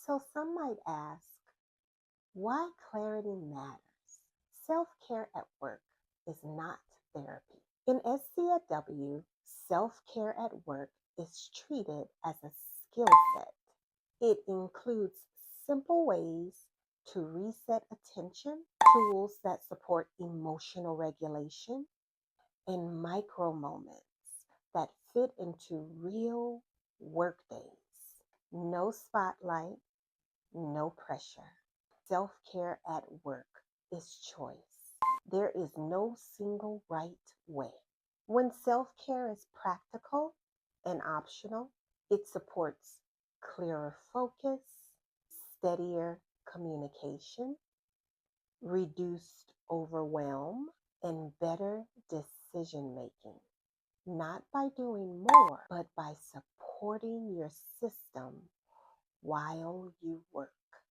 So some might ask, why clarity matters? Self-care at work is not therapy. In SCFW, self-care at work is treated as a skill set. It includes simple ways to reset attention, tools that support emotional regulation, and micro moments that fit into real workdays. No spotlight, no pressure. Self care at work is choice. There is no single right way. When self care is practical and optional, it supports clearer focus, steadier communication, reduced overwhelm, and better decision making. Not by doing more, but by supporting your system while you work.